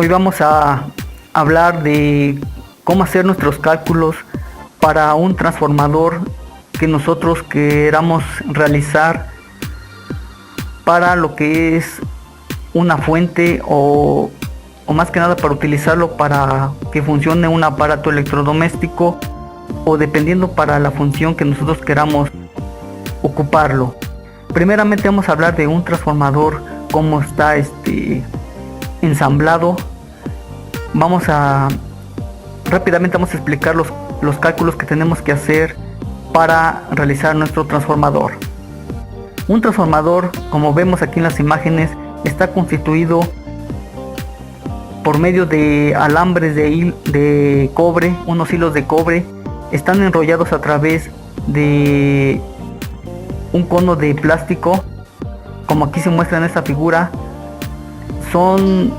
Hoy vamos a hablar de cómo hacer nuestros cálculos para un transformador que nosotros queramos realizar para lo que es una fuente o más que nada para utilizarlo para que funcione un aparato electrodoméstico o dependiendo para la función que nosotros queramos ocuparlo. Primeramente vamos a hablar de un transformador, cómo está ensamblado. Rápidamente vamos a explicar los cálculos que tenemos que hacer para realizar nuestro transformador. Un transformador, como vemos aquí en las imágenes, está constituido por medio de alambres de cobre, unos hilos de cobre, están enrollados a través de un cono de plástico, como aquí se muestra en esta figura. Son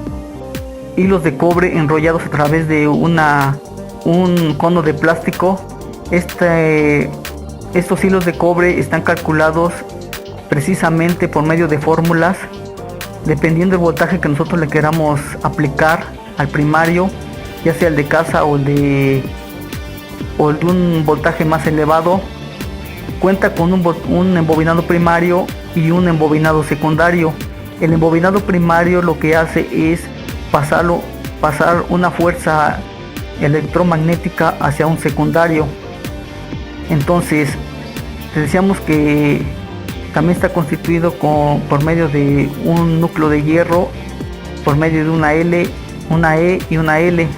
hilos de cobre enrollados a través de un cono de plástico. Estos hilos de cobre están calculados precisamente por medio de fórmulas, dependiendo del voltaje que nosotros le queramos aplicar al primario, ya sea el de casa o el de un voltaje más elevado. Cuenta con un embobinado primario y un embobinado secundario. El embobinado primario lo que hace es pasar una fuerza electromagnética hacia un secundario. Entonces decíamos que también está constituido por medio de un núcleo de hierro, por medio de una L, una E y una L.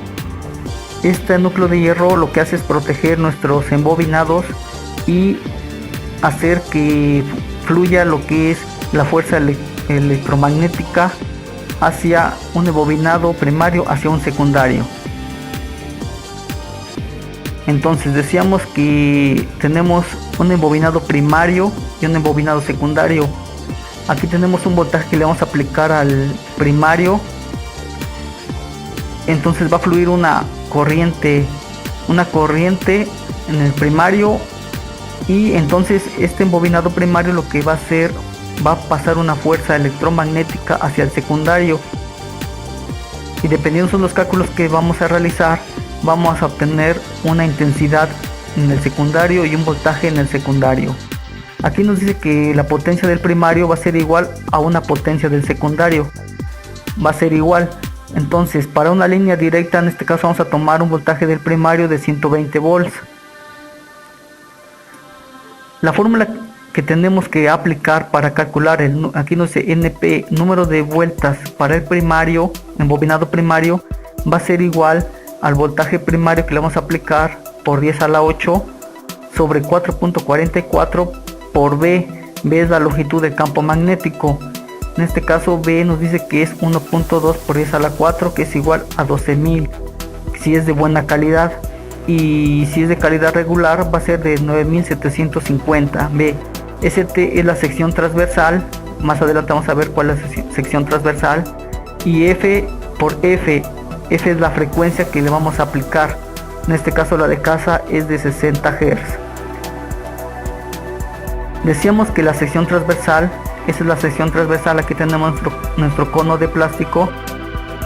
Este núcleo de hierro lo que hace es proteger nuestros embobinados y hacer que fluya lo que es la fuerza electromagnética hacia un embobinado primario, hacia un secundario. Entonces decíamos que tenemos un embobinado primario y un embobinado secundario. Aquí tenemos un voltaje que le vamos a aplicar al primario. Entonces va a fluir una corriente en el primario, y entonces este embobinado primario lo que va a hacer, va a pasar una fuerza electromagnética hacia el secundario, y dependiendo de los cálculos que vamos a realizar, vamos a obtener una intensidad en el secundario y un voltaje en el secundario. Aquí nos dice que la potencia del primario va a ser igual a una potencia del secundario, va a ser igual. Entonces, para una línea directa, en este caso vamos a tomar un voltaje del primario de 120 volts. La fórmula que tenemos que aplicar para calcular aquí nos dice NP, número de vueltas para el primario, embobinado primario, va a ser igual al voltaje primario que le vamos a aplicar por 10 a la 8 sobre 4.44 por B. B es la longitud del campo magnético. En este caso B nos dice que es 1.2 por 10 a la 4, que es igual a 12.000 si es de buena calidad, y si es de calidad regular va a ser de 9.750 B. ST es la sección transversal, más adelante vamos a ver cuál es la sección transversal, y F por F es la frecuencia que le vamos a aplicar. En este caso la de casa es de 60 Hz. Decíamos que la sección transversal, esa es la sección transversal, aquí tenemos nuestro cono de plástico.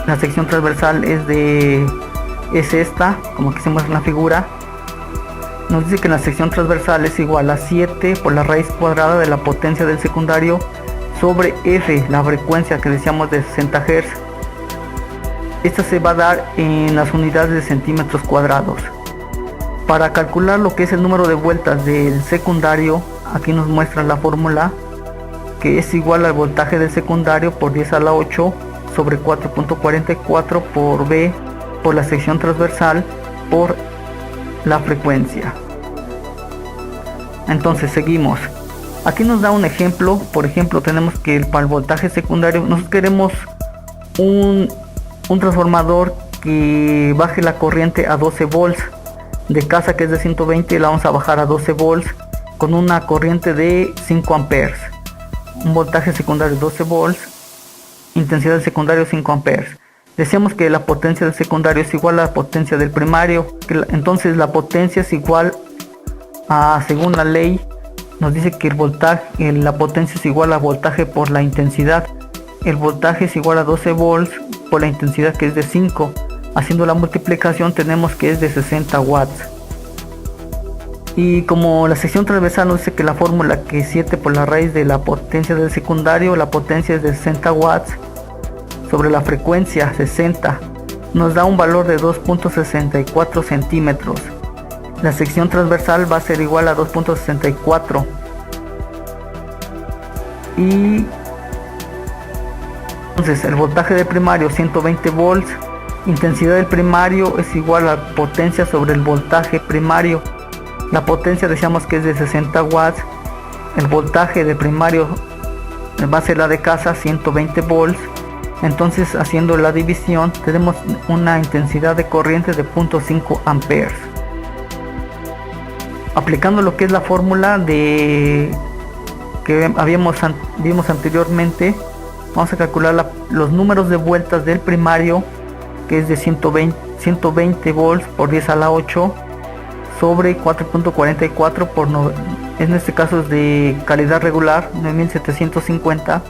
La sección transversal es esta, como aquí se muestra en la figura. Nos dice que la sección transversal es igual a 7 por la raíz cuadrada de la potencia del secundario sobre F, la frecuencia que decíamos de 60 Hz. Esta se va a dar en las unidades de centímetros cuadrados. Para calcular lo que es el número de vueltas del secundario, aquí nos muestra la fórmula, que es igual al voltaje del secundario por 10 a la 8 sobre 4.44 por B por la sección transversal por la frecuencia. Entonces seguimos. Aquí nos da un ejemplo. Por ejemplo, tenemos que para el voltaje secundario nosotros queremos un transformador que baje la corriente a 12 volts. De casa, que es de 120, la vamos a bajar a 12 volts con una corriente de 5 amperes. Un voltaje secundario 12 volts, intensidad del secundario 5 amperes. Decíamos que la potencia del secundario es igual a la potencia del primario, entonces la potencia es igual a, según la ley, nos dice que la potencia es igual a voltaje por la intensidad. El voltaje es igual a 12 volts por la intensidad que es de 5. Haciendo la multiplicación tenemos que es de 60 watts. Y como la sección transversal nos dice que la fórmula que es 7 por la raíz de la potencia del secundario, la potencia es de 60 watts sobre la frecuencia 60, nos da un valor de 2.64 centímetros. La sección transversal va a ser igual a 2.64. Y entonces el voltaje del primario 120 volts, intensidad del primario es igual a potencia sobre el voltaje primario. La potencia decíamos que es de 60 watts, el voltaje del primario va a ser la de casa 120 volts. Entonces, haciendo la división, tenemos una intensidad de corriente de 0.5 amperes. Aplicando lo que es la fórmula que vimos anteriormente, vamos a calcular los números de vueltas del primario, que es de 120 volts por 10 a la 8 sobre 4.44 por en este caso es de calidad regular 9750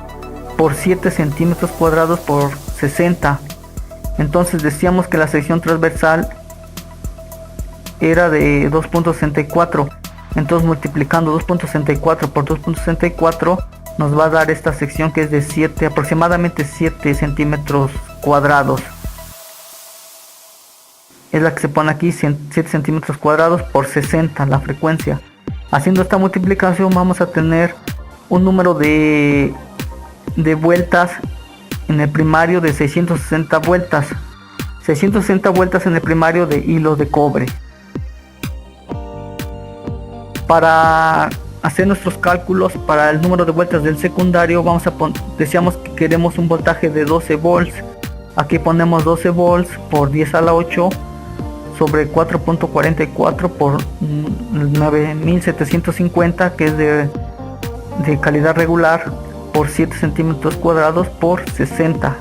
por 7 centímetros cuadrados por 60. Entonces decíamos que la sección transversal era de 2.64. Entonces multiplicando 2.64 por 2.64 nos va a dar esta sección que es de aproximadamente 7 centímetros cuadrados. Es la que se pone aquí, 7 centímetros cuadrados por 60 la frecuencia. Haciendo esta multiplicación vamos a tener un número de vueltas en el primario de 660 vueltas. 660 vueltas en el primario de hilo de cobre. Para hacer nuestros cálculos para el número de vueltas del secundario, decíamos que queremos un voltaje de 12 volts. Aquí ponemos 12 volts por 10 a la 8 sobre 4.44 por 9750, que es de calidad regular, por 7 centímetros cuadrados por 60,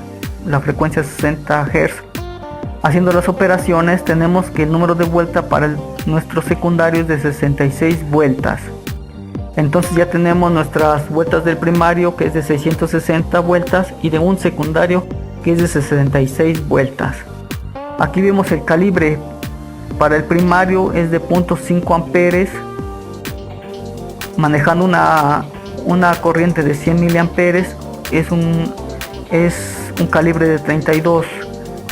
la frecuencia 60 Hz. Haciendo las operaciones tenemos que el número de vuelta para nuestro secundario es de 66 vueltas. Entonces ya tenemos nuestras vueltas del primario, que es de 660 vueltas, y de un secundario que es de 66 vueltas. Aquí vemos el calibre. Para el primario es de 0.5 amperes, manejando una corriente de 100 miliamperes. Es un calibre de 32.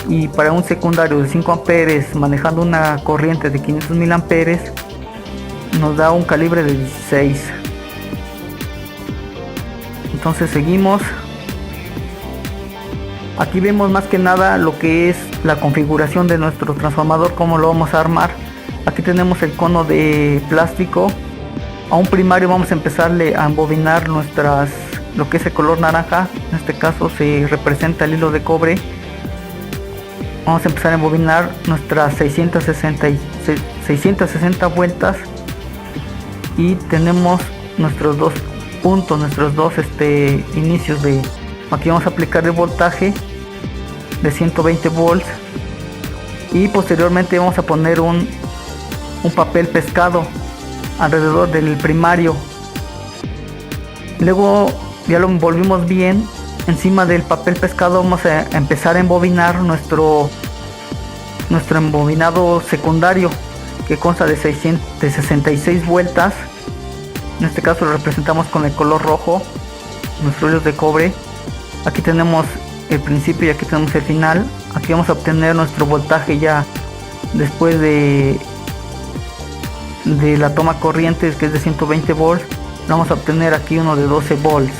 Y para un secundario de 5 amperes, manejando una corriente de 500 miliamperes, nos da un calibre de 16. Entonces seguimos. Aquí vemos más que nada lo que es la configuración de nuestro transformador, cómo lo vamos a armar. Aquí tenemos el cono de plástico. A un primario vamos a empezarle a embobinar lo que es el color naranja. En este caso se representa el hilo de cobre. Vamos a empezar a embobinar nuestras 660 vueltas. Y tenemos nuestros dos puntos, nuestros dos inicios de... Aquí vamos a aplicar el voltaje de 120 volts y posteriormente vamos a poner un papel pescado alrededor del primario. Luego ya lo envolvimos bien. Encima del papel pescado vamos a empezar a embobinar nuestro embobinado secundario, que consta de 66 vueltas. En este caso lo representamos con el color rojo, nuestros hilos de cobre. Aquí tenemos el principio y aquí tenemos el final. Aquí vamos a obtener nuestro voltaje ya después de la toma corriente, que es de 120 volts. Vamos a obtener aquí uno de 12 volts.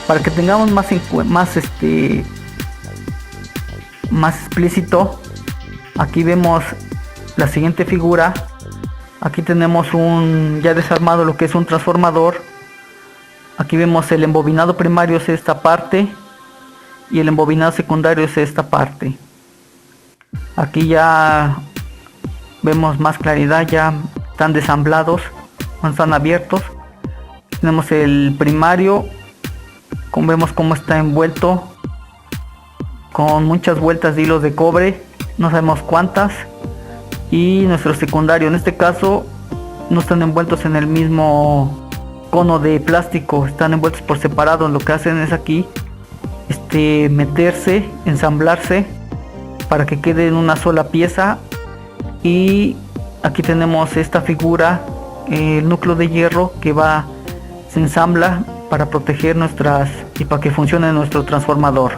Para que tengamos más explícito, aquí vemos la siguiente figura. Aquí tenemos ya desarmado lo que es un transformador. Aquí vemos el embobinado primario, es esta parte, y el embobinado secundario es esta parte. Aquí ya vemos más claridad, ya están desamblados, están abiertos. Tenemos el primario, vemos cómo está envuelto con muchas vueltas de hilos de cobre, no sabemos cuántas. Y nuestro secundario, en este caso no están envueltos en el mismo cono de plástico, están envueltos por separado. Lo que hacen es aquí meterse, ensamblarse para que quede en una sola pieza. Y aquí tenemos esta figura, el núcleo de hierro que se ensambla para proteger y para que funcione nuestro transformador.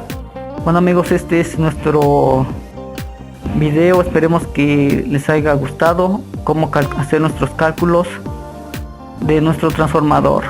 Bueno amigos, este es nuestro video, esperemos que les haya gustado cómo hacer nuestros cálculos de nuestro transformador.